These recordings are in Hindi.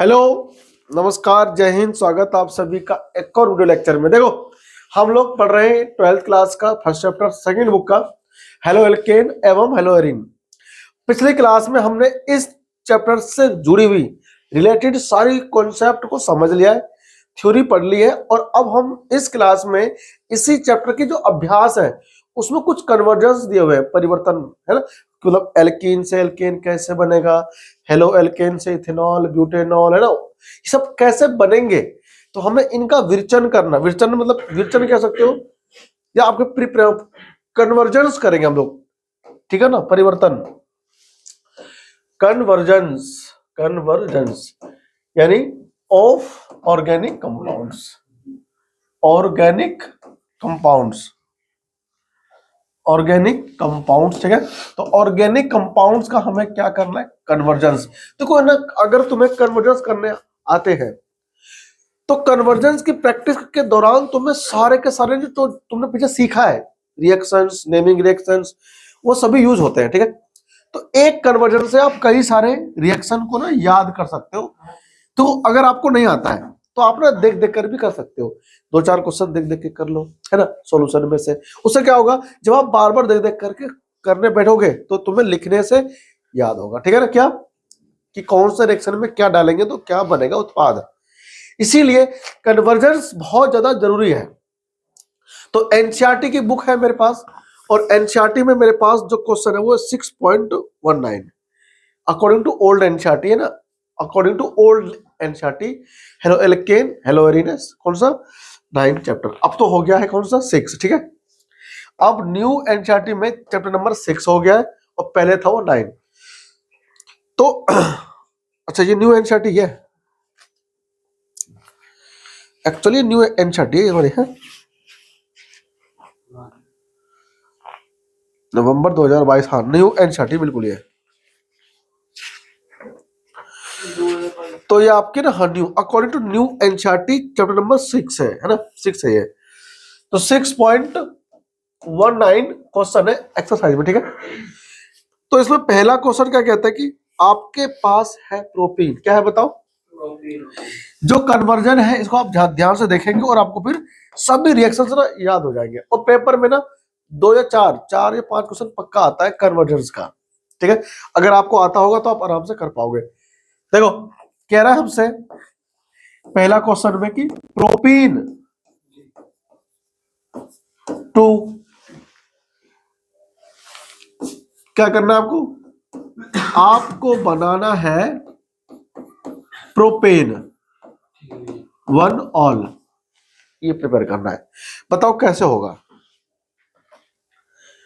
हेलो, नमस्कार, जय हिंद। स्वागत आप सभी का एक और वीडियो लेक्चर में। देखो, हम लोग पढ़ रहे हैं 12th क्लास का फर्स्ट चैप्टर सेकंड बुक का हेलो एल्केन एवं हेलो एरीन। पिछले क्लास में हमने इस चैप्टर से जुड़ी हुई रिलेटेड सारी कॉन्सेप्ट को समझ लिया है, थ्योरी पढ़ ली है, और अब हम इस क्लास में इसी चैप्टर की जो अभ्यास है उसमें कुछ कन्वर्जेंस दिए हुए हैं, परिवर्तन है ना। मतलब एल्कीन से एल्केन कैसे बनेगा, हेलो एल्केन से इथेनॉल, ब्यूटेनॉल, है ना, ये सब कैसे बनेंगे। तो हमें इनका विरचन करना, विरचन मतलब विरचन कह सकते हो या आपके कन्वर्जेंस करेंगे हम लोग, ठीक है ना। परिवर्तन, कन्वर्जेंस, कन्वर्जेंस यानी of organic compounds, organic compounds, organic compounds, ठीक है। तो ऑर्गेनिक कंपाउंड्स का हमें क्या करना है, कन्वर्जेंस। देखो ना, अगर तुम्हें कन्वर्जेंस करने आते हैं तो कन्वर्जेंस की प्रैक्टिस के दौरान तुम्हें सारे के सारे जो तो तुमने पीछे सीखा है, रिएक्शंस, नेमिंग रिएक्शंस, वो सभी यूज होते हैं, ठीक है। तो एक कन्वर्जन से आप कई सारे रिएक्शन को ना याद कर सकते हो। तो अगर आपको नहीं आता है तो आप ना देख देख कर भी कर सकते हो, दो चार क्वेश्चन देख देख के कर लो, है ना, सॉल्यूशन में से। उससे क्या होगा, जब आप बार बार देख देख करके करने बैठोगे तो तुम्हें लिखने से याद होगा, ठीक है ना, क्या कि कौन से रिएक्शन में क्या डालेंगे तो क्या बनेगा उत्पाद। इसीलिए कन्वर्जेंस बहुत ज्यादा जरूरी है। तो एनसीईआरटी की बुक है मेरे पास, और एनसीईआरटी में मेरे पास जो क्वेश्चन है वो 6.19 अकॉर्डिंग टू ओल्ड एनसीईआरटी, है ना। According to old NCERT haloalkane haloarenes कौन सा 9th चैप्टर, अब तो हो गया है कौन सा 6, ठीक है। अब न्यू एनसीईआरटी में चैप्टर नंबर 6 हो गया है और पहले था वो 9। तो अच्छा, ये न्यू एनसीईआरटी है, एक्चुअली न्यू एनसीईआरटी हमारी है नवंबर 2022, हाँ न्यू एनसीईआरटी बिल्कुल ये है। तो ये आपके ना, हाँ new, according to new NCERT chapter number 6 है ना, 6 है ये। तो 6.19 क्वेश्चन है एक्सरसाइज में, ठीक है। तो इसमें पहला क्वेश्चन क्या कहता है कि आपके पास है प्रोपीन, क्या है बताओ। जो कन्वर्जन है इसको आप ध्यान से देखेंगे और आपको फिर सभी रिएक्शन ना याद हो जाएंगे। और पेपर में ना 2 या 4 या 5 क्वेश्चन पक्का आता है कन्वर्जेंस का, ठीक है। अगर आपको आता होगा तो आप आराम से कर पाओगे। देखो, कह रहा है हमसे पहला क्वेश्चन में कि प्रोपीन टू, क्या करना है आपको बनाना है प्रोपेन 1 ऑल, ये प्रिपेयर करना है। बताओ कैसे होगा।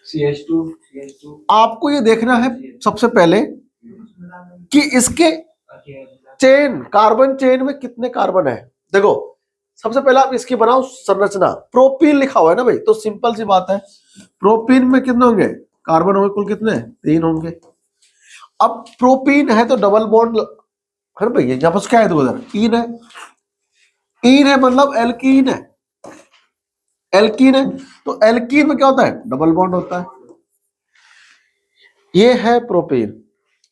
CH2 आपको ये देखना है सबसे पहले कि इसके चेन, कार्बन चेन में कितने कार्बन है। देखो, सबसे पहले आप इसकी बनाओ संरचना। प्रोपीन लिखा हुआ है ना भाई, तो सिंपल सी बात है, प्रोपीन में कितने होंगे, कार्बन होंगे कुल कितने, 3 होंगे। अब प्रोपीन है तो डबल बॉन्ड है ना भाई, यहाँ पर क्या है, तो उधर ईन है, ईन है मतलब एल्कीन है, एल्कीन है। तो एल्कीन में क्या होता है, डबल बॉन्ड होता है। ये है प्रोपीन,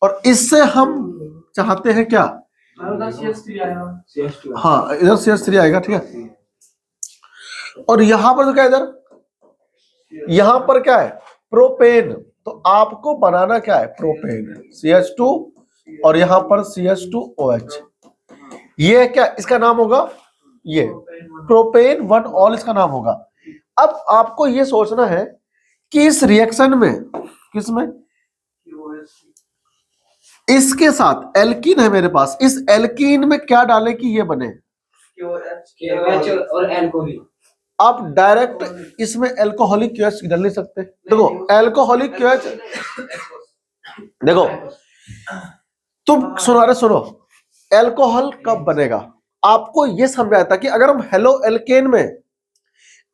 और इससे हम चाहते हैं क्या, हाँ इधर CH3 आएगा, ठीक है। और यहां पर तो क्या, इधर यहां पर क्या है, प्रोपेन। तो आपको बनाना क्या है, प्रोपेन CH2, और यहां पर CH2OH। ये क्या इसका नाम होगा, ये प्रोपेन 1 ऑल इसका नाम होगा। अब आपको ये सोचना है कि इस रिएक्शन में, किसमें, इसके साथ एल्कीन है मेरे पास, इस एल्कीन में क्या डालें कि ये बने, और एल्कोहल। आप डायरेक्ट इसमें एल्कोहलिक QH डाल नहीं सकते। देखो एल्कोहलिक QH, देखो तुम सुनो, अरे सुनो, एल्कोहल कब बनेगा, आपको ये समझाया था कि अगर हम हेलो एल्केन में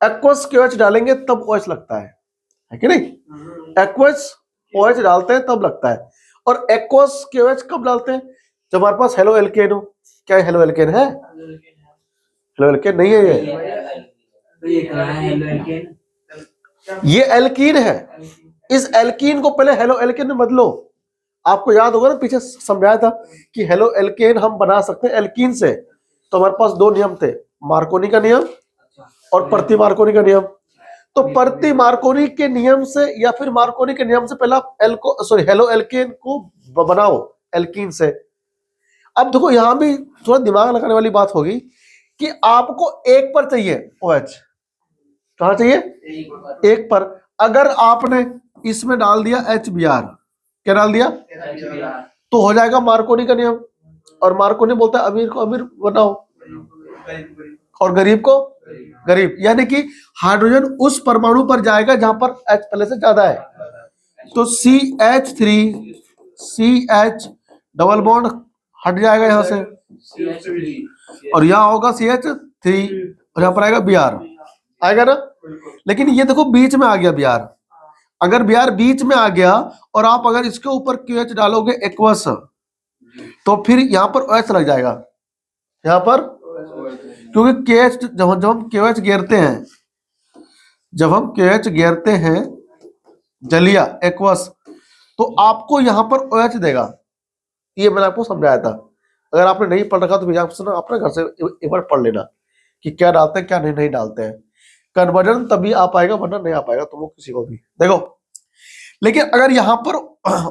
एक्वस QH डालेंगे तब OH लगता है कि नहीं। एक्वस OH डालते हैं तब लगता है, और एक्वस QH कब डालते हैं, जब हमारे पास हेलो एल्केन हो। क्या हेलो एल्केन है, हेलो एल्केन नहीं है ये एल्कीन है। इस एल्कीन को पहले हेलो एल्केन में बदलो, आपको याद होगा ना, पीछे समझाया था कि हेलो एल्केन हम बना सकते हैं एल्कीन से। तो हमारे पास दो नियम थे, मार्कोनी का नियम और प्रति मार्कोनी का नियम। तो प्रति मार्कोनी के नियम से या फिर मार्कोनी के नियम से पहले आप हेलो एल्केन को बनाओ एल्कीन से। अब देखो यहां भी थोड़ा दिमाग लगाने वाली बात होगी कि आपको एक पर चाहिए OH, कहां चाहिए, एक पर। अगर आपने इसमें डाल दिया HBr, क्या डाल दिया, तो हो जाएगा मार्कोनी का नियम। और मार्कोनी बोलता है अमीर को अमीर बनाओ और गरीब को गरीब, यानी कि हाइड्रोजन उस परमाणु पर जाएगा जहां पर H पहले से ज्यादा है। तो CH3 CH डबल बॉन्ड हट जाएगा यहां से, और यहां होगा CH3 और यहां पर आएगा Br, आएगा ना। लेकिन ये देखो बीच में आ गया Br। अगर Br बीच में आ गया और आप अगर इसके ऊपर QH डालोगे एक्वस, तो फिर यहां पर OH लग जाएगा यहां पर, क्योंकि KH जब हम KH घेरते हैं, जब हम KH घेरते हैं जलिया एक्वस, तो आपको यहां पर OH देगा। ये मैंने आपको समझाया था। अगर आपने नहीं पढ़ रखा तो भैया अपने घर से एक बार पढ़ लेना कि क्या डालते हैं क्या नहीं डालते हैं। कन्वर्जन तभी आ पाएगा, वरना नहीं आ पाएगा तुम किसी को भी। देखो लेकिन अगर यहां पर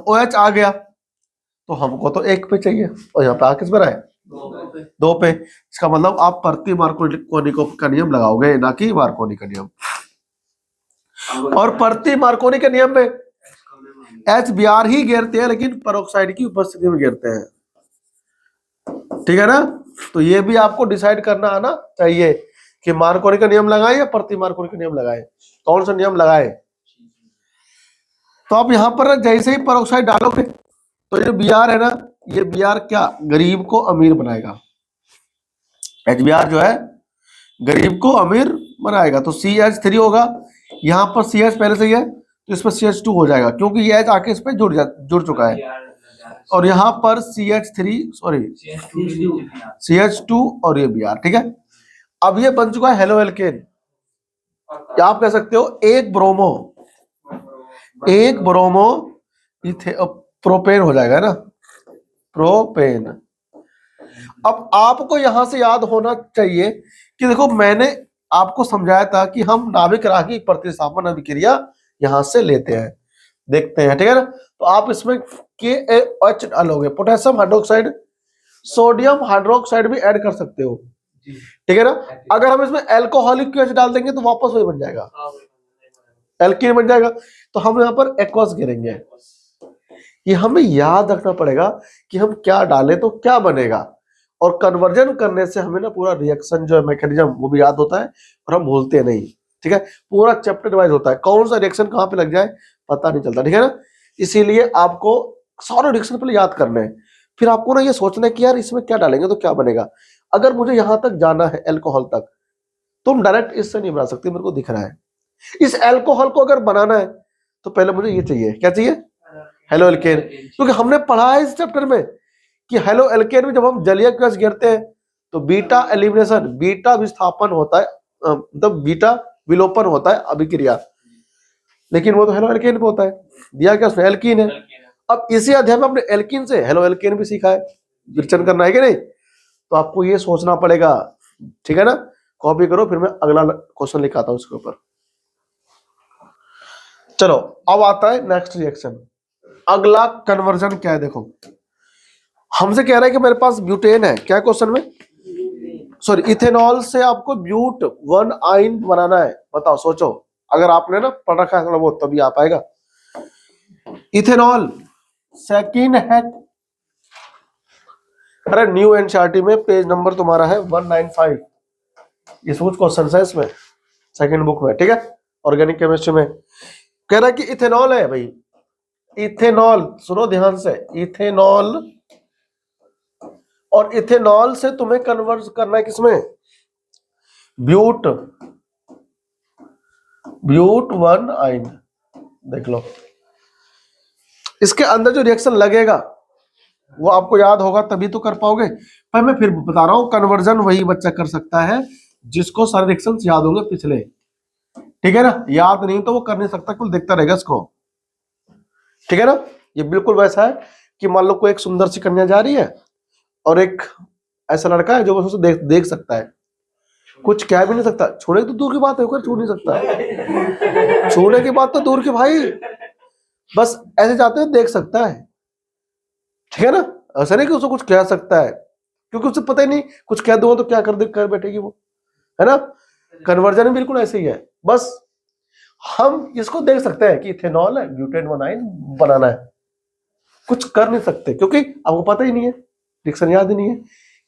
OH आ गया तो हमको तो एक पे चाहिए, और यहाँ पे आ किस पर आए, दो पे। इसका मतलब आप प्रति मार्कोनी का नियम लगाओगे, ना कि मार्कोनी का नियम। और प्रति मार्कोनी के नियम में HBr ही घेरते हैं, लेकिन पेरोक्साइड की उपस्थिति में घेरते हैं, ठीक है ना। तो ये भी आपको डिसाइड करना आना चाहिए कि मार्कोनी का नियम लगाए या प्रति मार्कोनी का नियम लगाए, कौन सा नियम लगाए। तो आप यहां पर जैसे ही पेरोक्साइड डालोगे तो ये Br है ना, ये Br क्या गरीब को अमीर बनाएगा। HBr जो है गरीब को अमीर बनाएगा। तो CH3 होगा, यहां पर CH पहले से ही है तो इस पर CH2 हो जाएगा, क्योंकि ये H आके इस पर जुड़ चुका है। और यहाँ पर CH2 और ये Br, ठीक है। अब ये बन चुका है हेलो एल्केन। या आप कह सकते हो एक ब्रोमो प्रोपेन हो जाएगा ना, प्रोपेन। अब आपको यहां से याद होना चाहिए कि देखो मैंने आपको समझाया था कि हम नाभिक राही प्रतिस्थापन अभिक्रिया यहां से लेते हैं, देखते हैं, ठीक है ना। तो आप इसमें KaOH डालोगे, पोटेशियम हाइड्रोक्साइड, सोडियम हाइड्रोक्साइड भी ऐड कर सकते हो, ठीक है ना। अगर हम इसमें एल्कोहलिक QH डाल देंगे तो वापस वही बन जाएगा, एल्कीन बन जाएगा। तो हम यहाँ पर एक्वस गिरेंगे। ये हमें याद रखना पड़ेगा कि हम क्या डालें तो क्या बनेगा, और कन्वर्जन करने से हमें ना पूरा रिएक्शन जो है मैकेनिज्म वो भी याद होता है और हम भूलते नहीं, ठीक है। पूरा चैप्टर वाइज होता है, कौन सा रिएक्शन कहाँ पे लग जाए पता नहीं चलता, ठीक है ना। इसीलिए आपको सारे रिएक्शन पहले याद करने हैं, फिर आपको ना ये सोचना है कि यार इसमें क्या डालेंगे तो क्या बनेगा। अगर मुझे यहां तक जाना है एल्कोहल तक, तुम डायरेक्ट इससे नहीं बना सकते, मेरे को दिख रहा है। इस एल्कोहल को अगर बनाना है तो पहले मुझे ये चाहिए, क्या चाहिए, हेलो एल्केन। क्योंकि हमने पढ़ा है इस चैप्टर में कि हेलो एल्केन में जब हम जलीय QH गिरते हैं तो बीटा एलिमिनेशन, बीटा विस्थापन होता है, मतलब बीटा विलोपन होता है अभिक्रिया, लेकिन वो तो हेलो एल्केन पे होता है, दिया क्या उसने, एल्कीन है। अब इसी अध्याय में हमने एल्कीन से हेलो एल्केन भी सीखा है, विरचन करना है कि नहीं। तो आपको ये सोचना पड़ेगा, ठीक है ना। कॉपी करो, फिर मैं अगला क्वेश्चन लिखाता हूं उसके ऊपर। चलो अब आता है नेक्स्ट रिएक्शन। अगला कन्वर्जन क्या है, देखो हमसे कह रहा है कि मेरे पास ब्यूटेन है, क्या क्वेश्चन में, सॉरी इथेनॉल से आपको ब्यूट 1 आइन बनाना है। बताओ सोचो, अगर आपने ना पढ़ रखा है वो तभी आ पाएगा। इथेनॉल सेकंड है, अरे न्यू एनसीईआरटी में पेज नंबर तुम्हारा है 195, ये सोच क्वेश्चन है इसमें सेकंड बुक में, ठीक है, ऑर्गेनिक केमिस्ट्री में। कह रहा है कि इथेनॉल है भाई, इथेनॉल सुनो ध्यान से, इथेनॉल, और इथेनॉल से तुम्हें कन्वर्ट करना है किसमें, ब्यूट 1 आइन। देख लो इसके अंदर जो रिएक्शन लगेगा वो आपको याद होगा तभी तो कर पाओगे। पर मैं फिर बता रहा हूं, कन्वर्जन वही बच्चा कर सकता है जिसको सारे रिएक्शंस याद होंगे पिछले, ठीक है ना। याद नहीं तो वो कर नहीं सकता, कुल देखता रहेगा इसको, ठीक है ना। ये बिल्कुल वैसा है कि मान लो कोई एक सुंदर सी कन्या जा रही है और एक ऐसा लड़का है जो बस उसे देख सकता है, कुछ कह भी नहीं सकता। छूने की तो दूर की बात है, कोई छू नहीं सकता, छूने की बात तो दूर की भाई, बस ऐसे जाते हुए देख सकता है, ठीक है ना। ऐसा नहीं कि उसको कुछ कह सकता है, क्योंकि उसे पता ही नहीं, कुछ कह दूंगा तो क्या कर बैठेगी वो, है ना। कन्वर्जन बिल्कुल ऐसे ही है, बस हम इसको देख सकते हैं कि इथेनॉल है, ब्यूटेन बनाइन बनाना है, कुछ कर नहीं सकते क्योंकि आपको पता ही नहीं है, डिक्शन याद ही नहीं है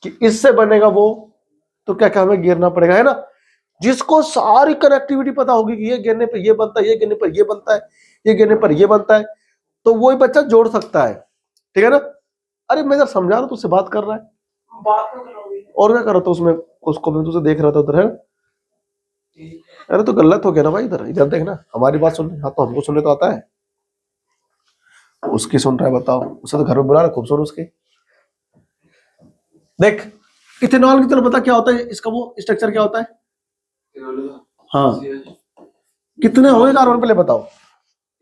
कि इससे बनेगा वो, तो क्या क्या हमें गिरना पड़ेगा, है ना। जिसको सारी कनेक्टिविटी पता होगी कि ये गिरने पर ये बनता है, ये गिरने पर ये बनता है, ये गिरने पर ये बनता है, तो वही बच्चा जोड़ सकता है, ठीक है ना। अरे मैं जब समझा रहा हूँ तो उससे बात कर रहा है, और क्या कर रहा था उसमें, उसको मैं तुझे देख रहा था उधर, है। अरे तो गलत हो गया ना भाई, इधर इधर देखना, हमारी बात सुन, हाँ तो हमको सुनने तो आता है, उसकी सुन रहा है, बताओ। उसे तो घर में बुला रहा, खूब सुन उसकी। देख इथेनॉल की, चलो बता क्या होता है इसका, वो स्ट्रक्चर क्या होता है। हाँ कितने हो गए कार्बन पहले बताओ।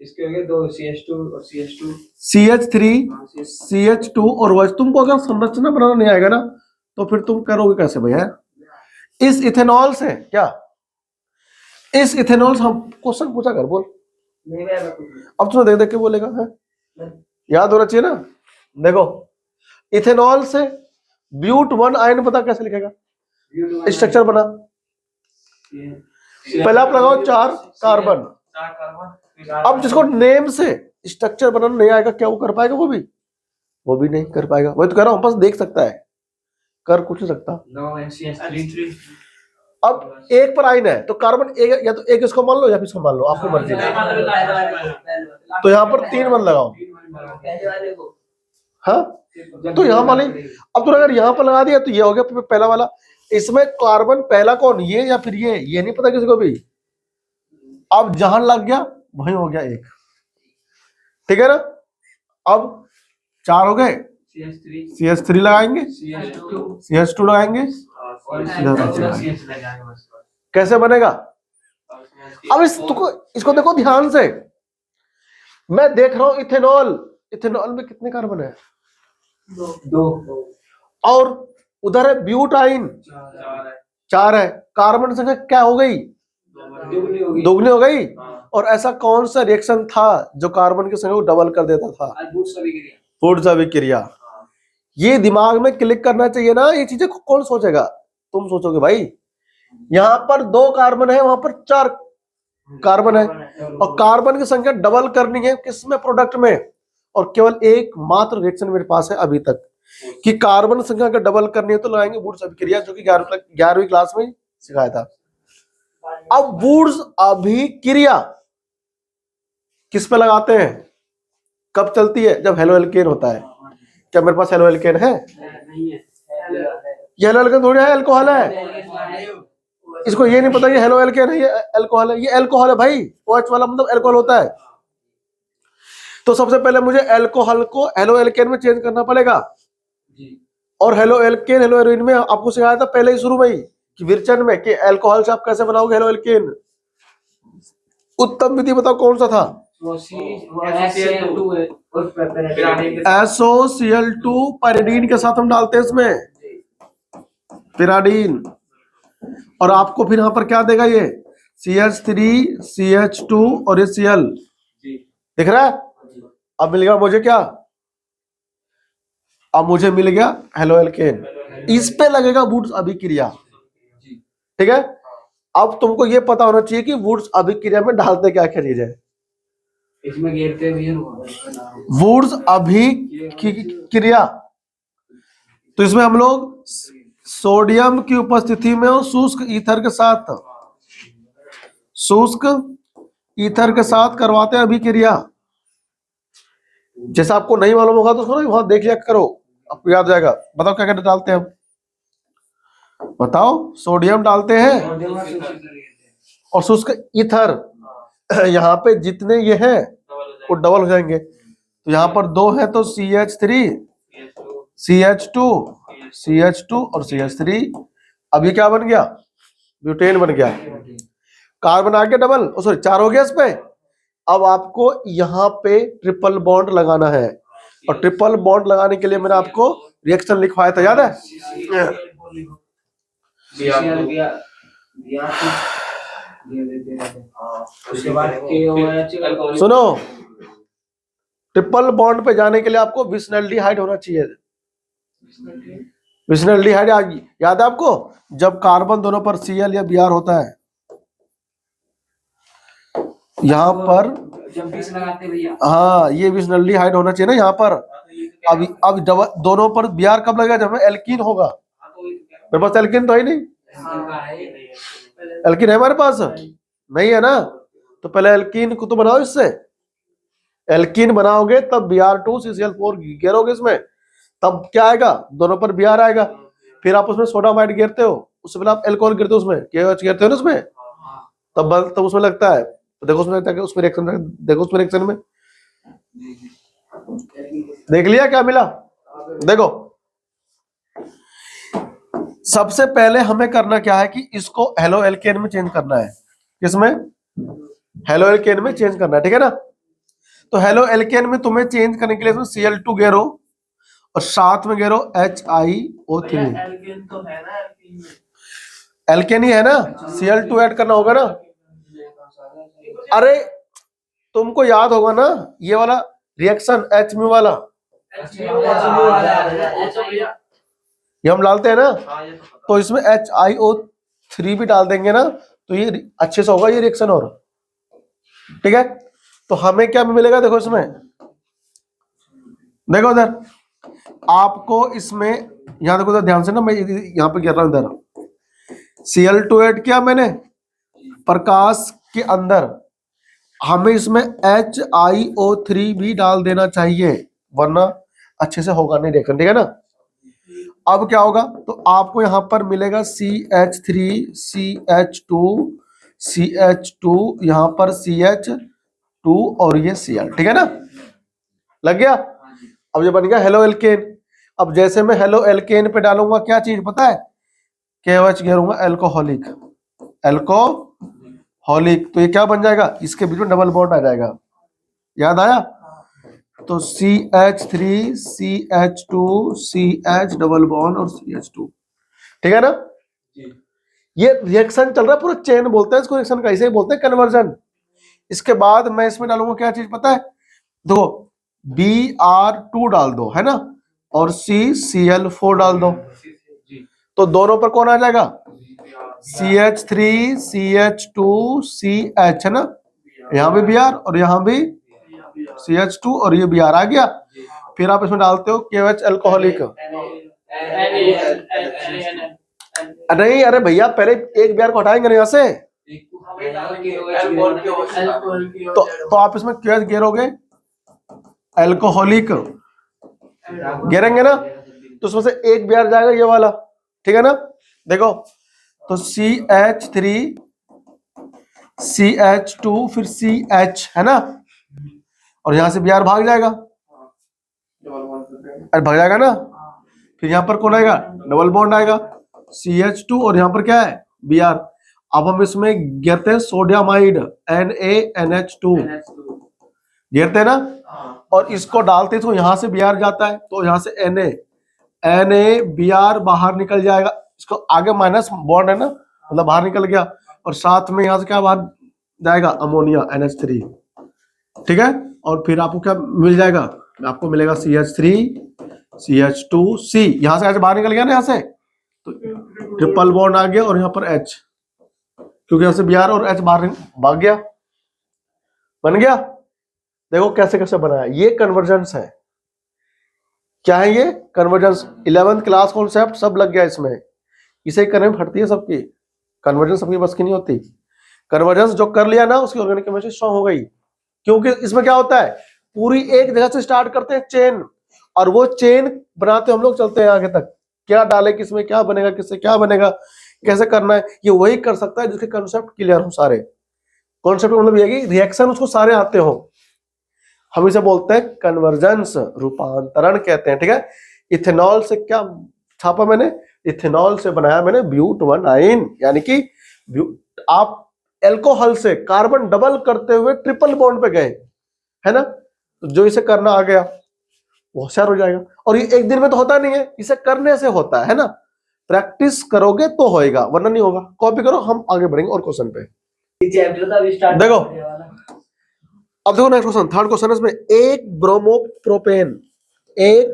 इसके हो गए दो, CH2 और CH2, CH3 CH2 और OH। तुमको अगर संरचना बनाना नहीं आएगा ना तो फिर तुम करोगे कैसे भैया। इस इथेनॉल से क्या, इस इथेनॉल से हम क्वेश्चन पूछा कर, बोल। अब तुम्हें देख देख के बोलेगा, है याद होना चाहिए ना। देखो इथेनॉल से ब्यूट 1 आयन पता कैसे लिखेगा, स्ट्रक्चर बना, पहला आप लगाओ 4 कार्बन। अब जिसको नेम से स्ट्रक्चर बनाना नहीं आएगा, क्या वो कर पाएगा, वो भी नहीं कर पाएगा। वही तो कह रहा हूं, बस देख सकता है, कर कुछ नहीं सकता। अब एक पर आयन है तो कार्बन एक, या तो एक इसको मान लो या फिर इसको मान लो, आपकी मर्जी है। तो यहाँ पर 3 बंद लगाओ, हाँ तो यहाँ मान ली। अब तो अगर यहाँ पर लगा दिया तो ये हो गया पहला वाला। इसमें कार्बन पहला कौन, ये या फिर ये नहीं पता किसी को भी। अब जहां लग गया वहीं हो गया एक, ठीक है ना। अब 4 हो गए, CH3 लगाएंगे, CH2 लगाएंगे, कैसे बनेगा। अब इसको देखो ध्यान से, मैं देख रहा हूं इथेनॉल में कितने कार्बन है, 2, और उधर है ब्यूटाइन 4 है। कार्बन संख्या क्या हो गई, दोगुनी हो गई। और ऐसा कौन सा रिएक्शन था जो कार्बन की संख्या को डबल कर देता था, वुड्स अभिक्रिया। ये दिमाग में क्लिक करना चाहिए ना, ये चीजें कौन सोचेगा, तुम सोचोगे भाई। यहाँ पर 2 कार्बन है, वहां पर 4 कार्बन है, और कार्बन की संख्या डबल करनी है किसमें, प्रोडक्ट में। और केवल एक मात्र रिएक्शन मेरे पास है अभी तक कि कार्बन संख्या का डबल करनी है तो लगाएंगे वुड्स अभिक्रिया, जो कि 11वीं क्लास में सिखाया था। अब वुड्स अभिक्रिया किस पे लगाते हैं, कब चलती है, जब हेलो एल्केन होता है। क्या मेरे पास हेलो एल्केन है, ये हेलो एल्केन थोड़ी है, अल्कोहल है। इसको ये नहीं पता ये हेलो एल्केन है, ये अल्कोहल है, ये अल्कोहल है भाई। OH वाला मतलब अल्कोहल होता है। तो सबसे पहले मुझे अल्कोहल को हेलो एल्केन में चेंज करना पड़ेगा। और हेलो एल्केन हेलो एरोइन में आपको सिखाया था पहले ही शुरू में ही कि विरचन में, कि अल्कोहल से आप कैसे बनाओगे हेलो एल्केन। उत्तम विधि बताओ कौन सा था, SOCl2 पैरिडीन के साथ हम डालते हैं इसमें, पिराडीन। और आपको फिर यहां पर क्या देगा, ये CH3 CH2 और ये Cl दिख रहा है। अब मिल गया मुझे क्या, अब मुझे मिल गया हेलो एल्केन। इस पे लगेगा वुड्स अभिक्रिया, ठीक है। अब तुमको ये पता होना चाहिए कि वुड्स अभिक्रिया में डालते क्या क्या चीज है, इसमें गिरते भी वुड्स अभिक्रिया। तो इसमें हम लोग सोडियम की उपस्थिति में और शुष्क ईथर के साथ करवाते हैं अभिक्रिया। जैसा आपको नहीं मालूम होगा तो उसको वहां देख लिया करो, आपको याद जाएगा। बताओ क्या क्या डालते हैं, बताओ। सोडियम डालते हैं और शुष्क ईथर, यहाँ पे जितने ये हैं वो डबल हो जाएंगे। तो यहाँ पर 2 है तो CH3 CH2 और CH3। अब ये क्या बन गया, ब्यूटेन बन गया। कार्बन आ गया डबल, सॉरी 4 हो गया इस पे। अब आपको यहाँ पे ट्रिपल बॉन्ड लगाना है, और ट्रिपल बॉन्ड लगाने के लिए मैंने आपको रिएक्शन लिखवाया था, याद है? उसके बाद सुनो, ट्रिपल बॉन्ड पे जाने के लिए आपको विस्नल्डिहाइड होना चाहिए। विस्नल्डिहाइड याद है आपको? जब कार्बन दोनों पर Cl या Br होता है, यहाँ पर जब बीस लगाते हैं भैया, हाँ, ये विस्नल्डिहाइड होना चाहिए ना यहाँ पर। अब दोनों पर Br कब लगेगा? जब एल्कीन होगा। मेरे पास एल्कीन तो है नहीं, एल्कीन है हमारे पास? नहीं है ना, तो पहले एल्कीन को तो बनाओ, इससे एल्कीन बनाओगे तब Br2CCl4 घेरोगे इसमें, तब क्या आएगा? दोनों पर Br आएगा। फिर आप उसमें सोडामाइड गिरते हो, उससे पहले आप एल्कोहल गिरते हो, उसमें KOH गिरते हो ना उसमें, तब उसमें लगता है। देखो उसमें लगता है, उसमें रिएक्शन, देखो उसमें रिएक्शन में देख लिया क्या मिला? देखो सबसे पहले हमें करना क्या है कि इसको हेलो एल्केन में चेंज करना है। किसमें? हेलो एल्केन में चेंज करना है, ठीक है ना? तो हेलो एल्केन में तुम्हें चेंज करने के लिए इसमें Cl2 घेरो और साथ में घेरो HiO3। एल्केन तो है ना, एल्केन ही है ना, Cl2 ऐड करना होगा ना। अरे तुमको याद होगा ना ये वाला रिएक्शन HMu वाला, ये हम डालते हैं ना, तो इसमें HiO3 भी डाल देंगे ना, तो ये अच्छे से होगा ये रिएक्शन। और ठीक है, तो हमें क्या मिलेगा? देखो इसमें, देखो इधर आपको इसमें, यहां देखो ध्यान से ना, मैं यहां पे गिर रहा हूं इधर। Cl2 ऐड किया मैंने प्रकाश के अंदर, हमें इसमें HiO3 भी डाल देना चाहिए, वरना अच्छे से होगा नहीं रिएक्शन, ठीक है ना? अब क्या होगा? तो आपको यहां पर मिलेगा CH3 CH2 CH2, यहां पर CH2 और ये Cl, ठीक है ना? लग गया? अब ये बन गया हेलो एल्केन। अब जैसे मैं हेलो एल्केन पे डालूंगा क्या चीज पता है? KOH घेरूंगा एल्कोहलिक, एल्कोहलिक, तो ये क्या बन जाएगा? इसके बीच में डबल बॉन्ड आ जाएगा, याद आया? तो CH3 CH2 CH double bond और CH2, ठीक है ना? ये रिएक्शन चल रहा है, पूरा चेन बोलते हैं इसको, रिएक्शन का ऐसे ही बोलते हैं, कन्वर्जन। इसके बाद मैं इसमें डालूंगा क्या चीज पता है? देखो Br2 डाल दो, है ना, और CCl4 डाल दो, तो दोनों पर कौन आ जाएगा? CH3 CH2 CH, है ना? यहाँ भी Br और यहाँ भी CH2 और ये Br आ गया। फिर आप इसमें डालते हो KOH एल्कोहलिक। नहीं, अरे भैया पहले एक Br को हटाएंगे ना यहाँ से, तो आप इसमें KOH घेरोगे एल्कोहलिक, घेरेंगे ना, तो उसमें से एक Br जाएगा ये वाला, ठीक है ना? देखो तो CH3 CH2 फिर CH, है ना, और यहां से Br भाग जाएगा, अरे भाग जाएगा ना। फिर यहाँ पर कौन आएगा? डबल बॉन्ड आएगा CH2 और यहाँ पर क्या है? Br। अब हम इसमें घेरते हैं सोडियमाइड NaNH2, घेरते हैं ना, और इसको डालते हैं तो यहाँ से Br जाता है, तो यहाँ से Br बाहर निकल जाएगा, इसको आगे माइनस बॉन्ड है ना, मतलब बाहर निकल गया, और साथ में यहाँ से क्या बाहर जाएगा? अमोनिया NH3, ठीक है? और फिर आपको क्या मिल जाएगा? आपको मिलेगा CH3 CH2C, यहाँ से ऐसे बाहर निकल गया ना, यहाँ से तो ट्रिपल बॉन्ड आ गया, और यहाँ पर H, क्योंकि यहाँ से Br और H बाहर भाग गया, बन गया। देखो कैसे कैसे बना है, ये कन्वर्जेंस है। क्या है ये? कन्वर्जेंस। 11th क्लास कॉन्सेप्ट सब लग गया इसमें, इसे करने में फटती है सबकी, कन्वर्जेंस सबकी बस की नहीं होती। कन्वर्जेंस जो कर लिया ना, उसकी ऑर्गेनिक केमिस्ट्री स्ट्रांग हो गई, क्योंकि इसमें क्या होता है, पूरी एक जगह से स्टार्ट करते हैं चेन, और वो चेन बनाते हम लोग चलते हैं आगे तक, क्या डाले किसमें क्या बनेगा, किससे क्या बनेगा, कैसे करना है, ये वही कर सकता है जिसके कॉन्सेप्ट क्लियर हो सारे। कॉन्सेप्ट मतलब ये कि रिएक्शन उसको सारे आते हो, हम इसे बोलते हैं कन्वर्जेंस, रूपांतरण कहते हैं, ठीक है? इथेनॉल से क्या छापा मैंने? इथेनॉल से बनाया मैंने ब्यूटानाइन, यानी कि आप एल्कोहल से कार्बन डबल करते हुए ट्रिपल बॉन्ड पे गए, है ना? तो जो इसे करना आ गया वो होशियार हो जाएगा। और ये एक दिन में तो होता नहीं है, इसे करने से होता है ना। प्रैक्टिस करोगे तो होएगा, वरना नहीं होगा। कॉपी करो, हम आगे बढ़ेंगे और क्वेश्चन पे। देखो अब देखो नेक्स्ट क्वेश्चन, थर्ड क्वेश्चन है इसमें। एक ब्रोमोप्रोपेन, एक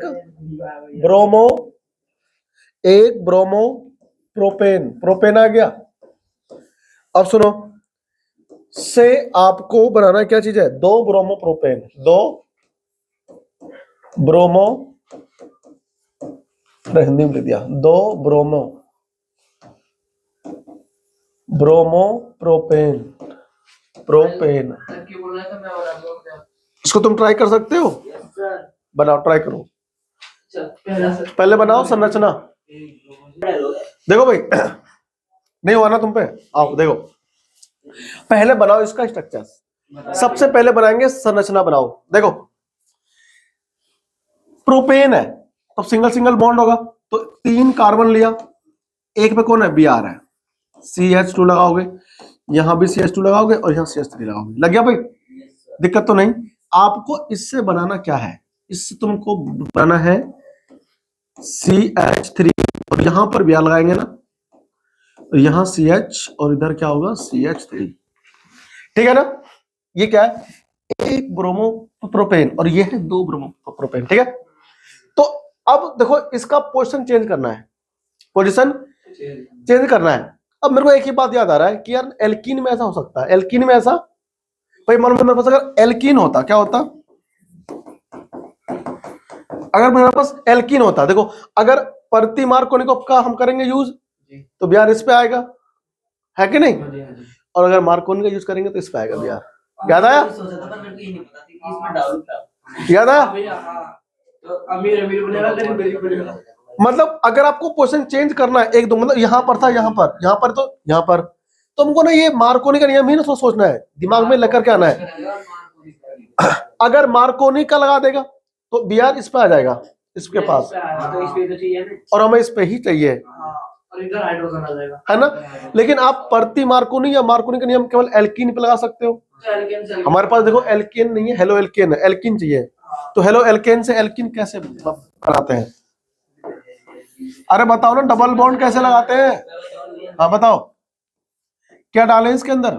ब्रोमोप्रोपेन, प्रोपेन आ गया। अब सुनो, से आपको बनाना क्या चीज है? दो ब्रोमोप्रोपेन, दो ब्रोमो, हिंदी में लिख दिया, दो ब्रोमोप्रोपेन, प्रोपेन। इसको तुम ट्राई कर सकते हो, बनाओ, ट्राई करो। पहले बनाओ संरचना। देखो भाई, नहीं हुआ ना तुम पे, आओ देखो, पहले बनाओ इसका स्ट्रक्चर। सबसे पहले बनाएंगे संरचना, बनाओ। देखो प्रोपेन है तो सिंगल सिंगल बॉन्ड होगा, तो 3 कार्बन लिया, एक पे कौन है? Br है, CH2 लगाओगे, यहां भी CH2 लगाओगे और यहां CH3 लगाओगे। लग गया भाई? दिक्कत तो नहीं। आपको इससे बनाना क्या है? इससे तुमको बनाना है CH3, और यहां पर Br लगाएंगे ना, तो यहां CH और इधर क्या होगा? CH3। ठीक है ना? ये क्या है? एक ब्रोमोप्रोपेन और ये है 2 ब्रोमोप्रोपेन। ठीक है, तो अब देखो इसका पोजीशन चेंज करना है, पोजीशन चेंज करना है। अब मेरे को एक ही बात याद आ रहा है कि यार एल्कीन में ऐसा हो सकता है, एल्कीन में ऐसा भाई, मान लो मेरे पास अगर एल्कीन होता, क्या होता? अगर मेरे पास एल्कीन होता, देखो अगर प्रति मार्कोनिक का हम करेंगे यूज, तो Br इस पे आएगा, है कि नहीं? और अगर मार्कोनी का यूज करेंगे तो इस पे आएगा Br। याद आया? याद आया? मतलब अगर आपको पोजीशन चेंज करना है एक दो, मतलब यहां पर था, यहां पर तो यहां पर, तो हमको ना ये मार्कोनी का नियम ही ना सोचना है, दिमाग में लेकर के आना है। अगर मार्कोनी का लगा देगा तो Br इस पे आ जाएगा, इसके पास, और हमें इस पे ही चाहिए, है ना? लेकिन आप प्रति मार्कोनी या मार्कोनी का नियम केवल एल्कीन पे लगा सकते हो। हमारे पास देखो एल्केन नहीं है, हेलो एल्केन है, एल्कीन चाहिए। तो हेलो एल्केन से एल्कीन कैसे बनाते हैं? अरे बताओ ना, डबल बॉन्ड कैसे लगाते हैं? हाँ बताओ, क्या डालें इसके अंदर?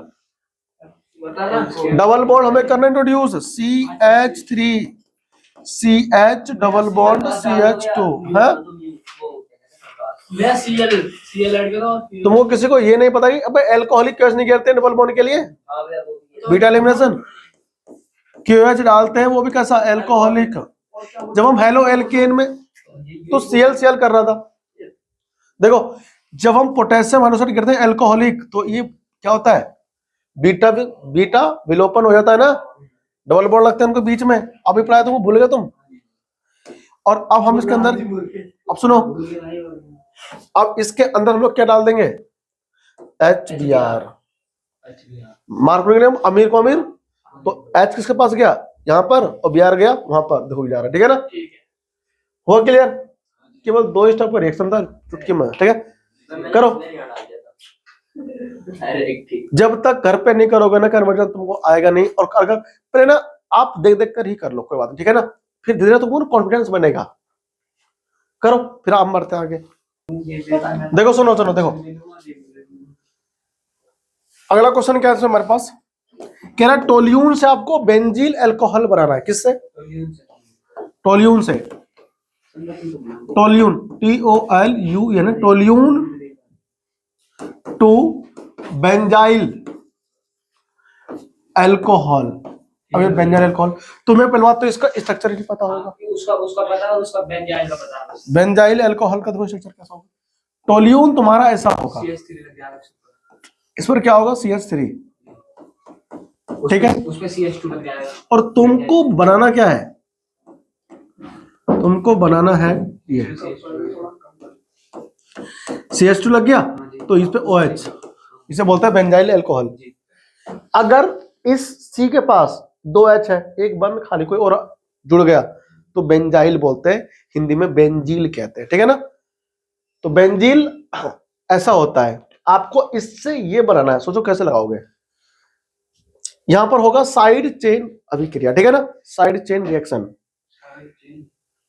डबल बॉन्ड हमें करना introduce, CH3 CH double bond CH2 है। तुमको किसी को ये नहीं पता कि अबे एल्कोहलिक कैसे नहीं गिरते डबल बॉन्ड के लिए? बीटा एलिमिनेशन, QH डालते हैं, वो भी कैसा? एल्कोहलिक। जब हम हेलो एल्केन में तो Cl कर रहा था। देखो जब हम पोटेशियम हाइड्रोक्साइड गिरते हैं एल्कोहलिक, तो ये क्या होता है? बीटा विलोपन हो जाता है ना, डबल बॉन्ड लगते हैं उनको बीच में। अभिप्राय तुमको भूल गए तुम। और अब हम इसके अंदर, अब सुनो, अब इसके अंदर हम लोग क्या डाल देंगे? HBr। मार्क अमीर को अमीर, तो H किसके पास गया? यहाँ पर, और Br गया वहां पर। देखो जा रहा है, ठीक है ना? हुआ क्लियर? केवल 2 स्टेप का रिएक्शन था चुटकी में। ठीक है, करो। जब तक घर पे नहीं करोगे ना कन्वर्जन, तुमको आएगा नहीं। और अगर पहले ना आप देख देख कर ही कर लो, कोई बात नहीं, ठीक है ना? फिर धीरे धीरे तुमको कॉन्फिडेंस बनेगा। करो, फिर आप बढ़ते आगे। देखो सुनो सुनो, देखो अगला क्वेश्चन क्या है हमारे पास? कह रहा टोल्यून से आपको बेंजील अल्कोहल बनाना है। किससे? टोल्यून से। टोल्यून, TOLU, यानी टोल्यून टू बेंजाइल अल्कोहल। अब ये बेंजाइल अल्कोहल, तुम्हें पहले बात तो इसका स्ट्रक्चर ही पता होगा। उसका पता है, उसका बेंजाइल का पता है। बेंजाइल अल्कोहल का देखो स्ट्रक्चर कैसा होगा। टोल्यून तुम्हारा ऐसा होगा, इस पर क्या होगा? CH3, ठीक है? उसमें CH2 लग जाएगा। और तुमको बनाना क्या है? तुमको बनाना है ये CH2 लग गया, तो इस पे OH, इसे बोलता है बेंजाइल अल्कोहल। अगर इस C के पास 2 H है, एक बंद खाली कोई और जुड़ गया, तो बेंजाइल बोलते हैं, हिंदी में बेंजील कहते हैं। ठीक है ना? तो बेंजील ऐसा होता है। आपको इससे ये बनाना है, सोचो कैसे लगाओगे। यहां पर होगा साइड चेन अभिक्रिया, ठीक है ना? Side chain reaction.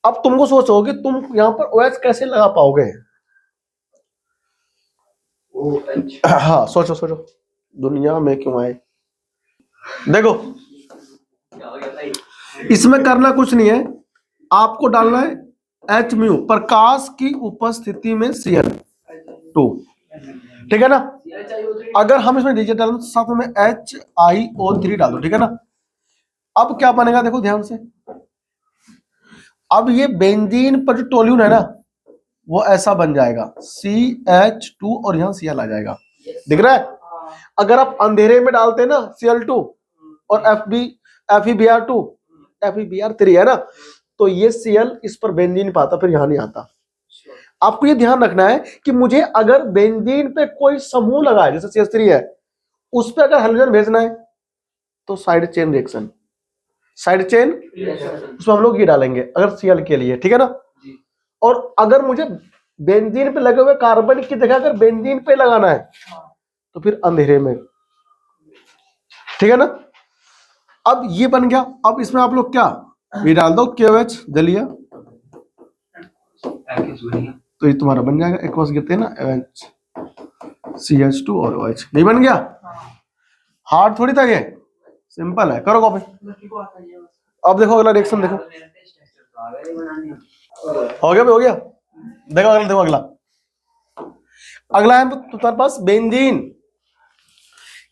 अब तुमको सोचो कि तुम यहाँ पर OH कैसे लगा पाओगे। हाँ सोचो सोचो, दुनिया में क्यों आए। देखो इसमें करना कुछ नहीं है, आपको डालना है H म्यू, प्रकाश की उपस्थिति में Cl2, ठीक है ना। अगर हम इसमें डिजिट डालें तो साथ में HiO3 डाल दो, ठीक है ना। अब क्या बनेगा देखो ध्यान से, अब ये बेंजीन पर जो टोल्यून है ना वो ऐसा बन जाएगा CH2 और यहाँ Cl आ जाएगा, दिख रहा है। अगर आप अंधेरे में डालते हैं ना Cl2 और FeBr2 FeBr3 है ना, तो ये Cl इस पर बेंजीन पाता, फिर यहां नहीं आता। आपको ये ध्यान रखना है कि मुझे अगर बेंजीन पे कोई समूह लगा है जैसे CH3 है, उस पे अगर हेलोजन भेजना है तो side chain reaction, side chain उसमें हम लोग ये डालेंगे अगर Cl के लिए, ठीक है ना। और अगर मुझे बेंजीन पे लगे हुए कार्बन की जगह अगर बेंजीन पे लगाना है तो फिर अंधेरे में, ठीक है ना। अब ये बन गया। अब इसमें आप लोग क्या ये डाल दो KOH जलिए, तो ये तुम्हारा बन जाएगा एक्वस गिरते हैं ना CH2 और OH, नहीं बन गया। हार्ड थोड़ी था ये, सिंपल है, करो कॉपी। अब देखो अगला रिएक्शन देखो, हो गया भाई हो गया। देखो अगला, देखो अगला, अगला है तुम्हारे पास बेंजीन।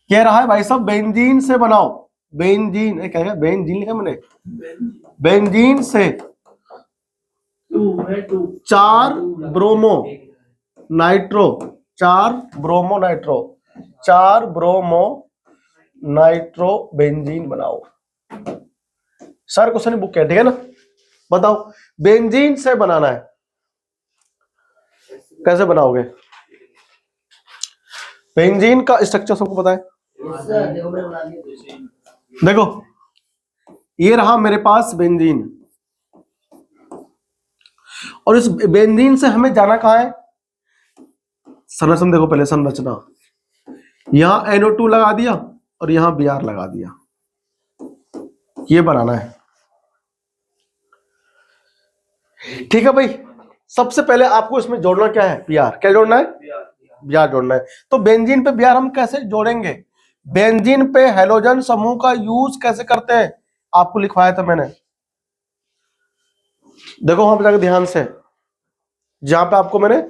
कह रहा है भाई साहब बेंजीन से बनाओ, बेंजीन क्या है, बेंजीन लिखा मैंने, बेंजीन से 4 bromo nitro, 4 bromo nitro, 4 bromo nitro benzene बनाओ। सर क्वेश्चन बुक है, ठीक है ना। बताओ बेंजीन से बनाना है, कैसे बनाओगे। बेंजीन का स्ट्रक्चर सबको पता है। देखो ये रहा मेरे पास बेंजीन, और इस बेंजीन से हमें जाना कहां है, संरचना देखो पहले, संरचना यहां NO2 लगा दिया और यहां Br लगा दिया, ये बनाना है, ठीक है भाई। सबसे पहले आपको इसमें जोड़ना क्या है, Br, क्या जोड़ना है, Br जोड़ना है। तो बेंजीन पे Br हम कैसे जोड़ेंगे, बेंजीन पे हेलोजन समूह का यूज कैसे करते हैं आपको लिखवाया था मैंने, देखो वहां पे जाकर ध्यान से, जहां पे आपको मैंने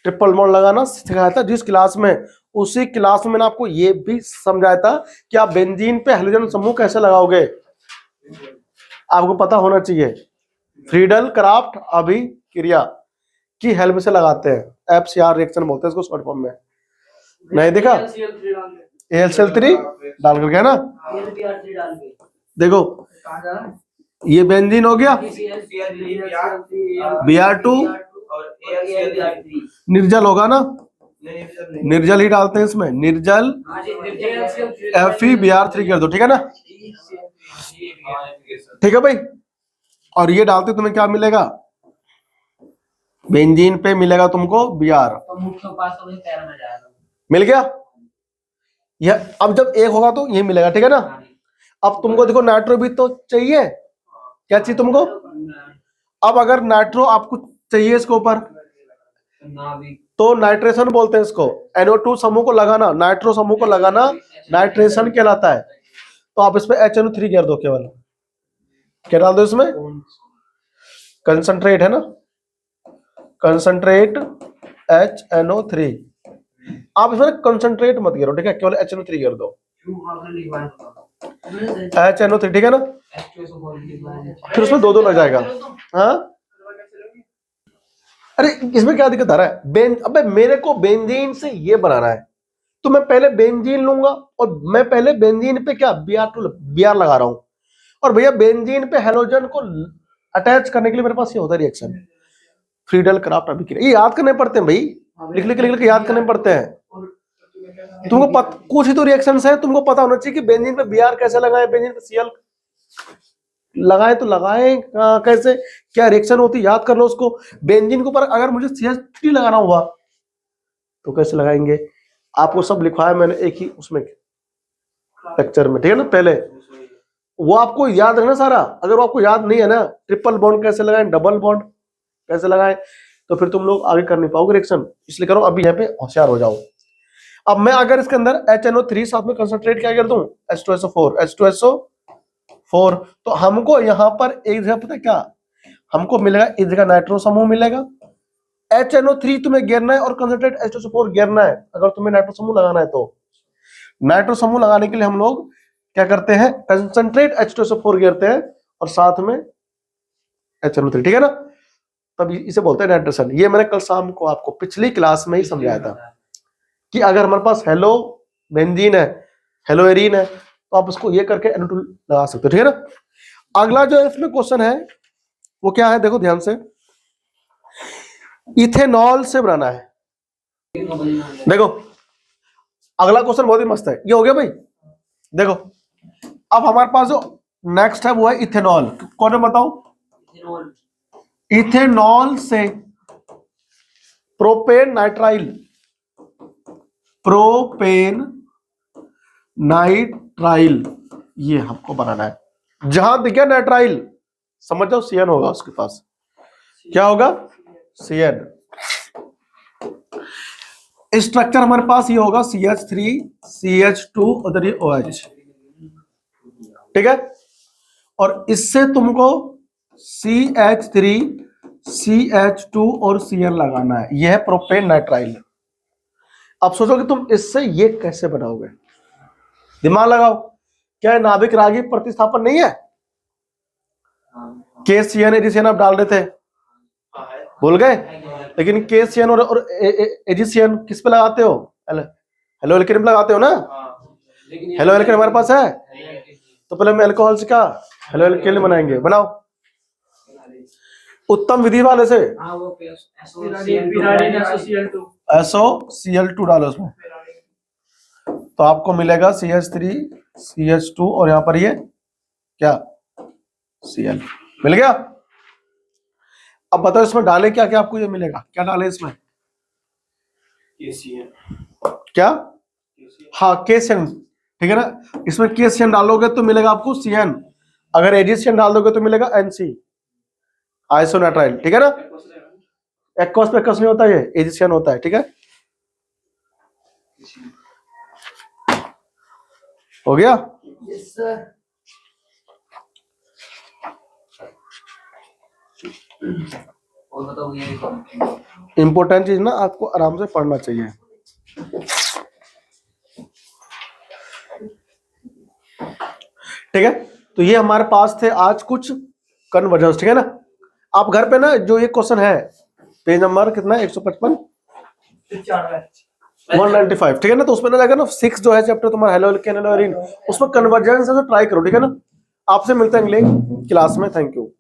ट्रिपल बॉन्ड लगाना सिखाया था जिस क्लास में, उसी क्लास में मैंने आपको ये भी समझाया था कि आप बेंजीन पे हेलोजन समूह कैसे लगाओगे, आपको पता होना चाहिए। फ्रीडल क्राफ्ट अभिक्रिया की हेल्प से लगाते हैं, FCR रिएक्शन बोलते हैं इसको शॉर्ट फॉर्म में। नहीं देखा, AlCl3 डाल करके है ना। देखो ये बेंजीन हो गया, Br2 निर्जल होगा ना, निर्जल ही डालते हैं इसमें, निर्जल FeBr3 कर दो, ठीक है ना, ठीक है भाई। और ये डालते तुम्हें क्या मिलेगा, बेंजीन पे मिलेगा तुमको Br, मिल गया। यह अब जब एक होगा तो ये मिलेगा, ठीक है ना। अब तुमको देखो नाइट्रो भी तो चाहिए, क्या चाहिए तुमको। अब अगर नाइट्रो आपको चाहिए इसके ऊपर तो नाइट्रेशन बोलते हैं इसको, NO2 समूह को लगाना, नाइट्रो समूह को लगाना नाइट्रेशन कहलाता है। तो आप इसमें HNO3 कर दो, केवल क्या डाल दो इसमें, कंसंट्रेट है ना, कंसंट्रेट HNO3। आप इसमें कंसंट्रेट मत करो, ठीक है, केवल HNO3 कर दो, HNO3, ठीक है ना। फिर उसमें दो लग जाएगा। हाँ अरे इसमें क्या दिक्कत आ रहा है, अबे मेरे को बेंजीन से ये बनाना है, तो मैं पहले बेंजीन लूंगा और मैं पहले बेंजीन पे क्या Br लगा रहा हूं, और भैया बेंजीन पे हेलोजन को अटैच करने के लिए मेरे पास ये होता है रिएक्शन, फ्रीडल क्राफ्ट अभिक्रिया। ये याद करने पड़ते हैं भाई, लिख लिख याद करने पड़ते हैं। तुमको कुछ ही तो रिएक्शंस है, तुमको पता होना चाहिए कि बेंजीन पे Br कैसे लगाए, बेंजीन पे Cl लगाए तो लगाए कैसे, क्या रिएक्शन होती याद कर लो उसको। बेंजीन के ऊपर अगर मुझे CH3 लगाना हुआ तो कैसे लगाएंगे, आपको सब लिखवाया मैंने एक ही उसमें लेक्चर में, ठीक है ना। पहले वो आपको याद है ना सारा। अगर वो आपको याद नहीं है ना, ट्रिपल बॉन्ड कैसे लगाएं, डबल बॉन्ड कैसे लगाएं, तो फिर तुम लोग आगे कर नहीं पाओगे रिएक्शन। इसलिए करो अभी यहाँ पे होशियार हो जाओ। अब मैं अगर इसके अंदर HNO3 साथ में कंसंट्रेट क्या कर दूं, H2SO4, तो हमको यहाँ पर एक जगह पता है क्या हमको मिलेगा, इस जगह नाइट्रो समूह मिलेगा। HNO3 तुम्हें गिरना है और कंसंट्रेट H2SO4 गिरना है। अगर तुम्हें नाइट्रो समूह लगाना है तो नाइट्रो समूह लगाने के लिए हम लोग क्या करते हैं, कंसंट्रेट H2SO4 गिरते हैं और साथ में HNO3, ठीक है ना। तब इसे बोलते हैं नाइट्रेशन। ये मैंने कल शाम को आपको पिछली क्लास में ही समझाया था कि अगर हमारे पास हेलो बेंजीन है, हेलो एरीन है, तो आप उसको ये करके NO2 लगा सकते हो, ठीक है ना। अगला जो इसमें क्वेश्चन है वो क्या है, देखो ध्यान से, इथेनॉल से बनाना है। देखो अगला क्वेश्चन बहुत ही मस्त है, ये हो गया भाई। देखो अब हमारे पास जो नेक्स्ट है वो है इथेनॉल। कौन है बताओ, इथेनॉल से प्रोपेन नाइट्राइल, प्रोपेन नाइट्राइल ये हमको बनाना है। जहां दिखे नाइट्राइल समझ जाओ CN होगा उसके पास। क्या होगा, CN। स्ट्रक्चर हमारे पास ये होगा CH3 CH2 उधर ये OH, ठीक है। और इससे तुमको CH3 CH2 और CN लगाना है। यह है प्रोपेन नाइट्राइल। अब सोचो कि तुम इससे ये कैसे बनाओगे, दिमाग लगाओ। क्या नाभिक रागी प्रतिस्थापन नहीं है, KCN AgCN आप डाल देते, भूल गए। लेकिन KCN और AgCN किस पे लगाते हो, हेलो एल्केन पे लगाते हो ना। हेलो एल्केन हमारे पास है, तो पहले हम अल्कोहल से क्या हेलो एल्केन बनाएंगे, बनाओ उत्तम विधि वाले से। SOCl2 डालो उसमें, तो आपको मिलेगा CH3 CH2 और यहां पर ये क्या Cl मिल गया। अब बताओ इसमें डाले क्या क्या, आपको ये मिलेगा, क्या डाले इसमें, क्या, हाँ KCN, ठीक है ना। इसमें KCN डालोगे तो मिलेगा आपको CN, अगर AgCN डाल दोगे तो मिलेगा NC आइसोनाइट्राइल, ठीक है ना। एक्वस पे एक्वस नहीं होता, ये AgCN होता है, ठीक है। हो गया। Yes sir. और बताओ ये इंपॉर्टेंट चीज ना आपको आराम से पढ़ना चाहिए। ठीक है, तो ये हमारे पास थे आज कुछ कन्वर्जन्स, ठीक है ना। आप घर पे ना जो ये क्वेश्चन है, पेज नंबर कितना 155 195, ठीक है ना। तो उसमें ना जाएगा ना 6 जो है चैप्टर तुम्हारा हेलो एल्केन हेलो एरीन, उसमें कन्वर्जेंस है तो ट्राई करो, ठीक है ना। आपसे मिलते हैं अगले क्लास में, थैंक यू।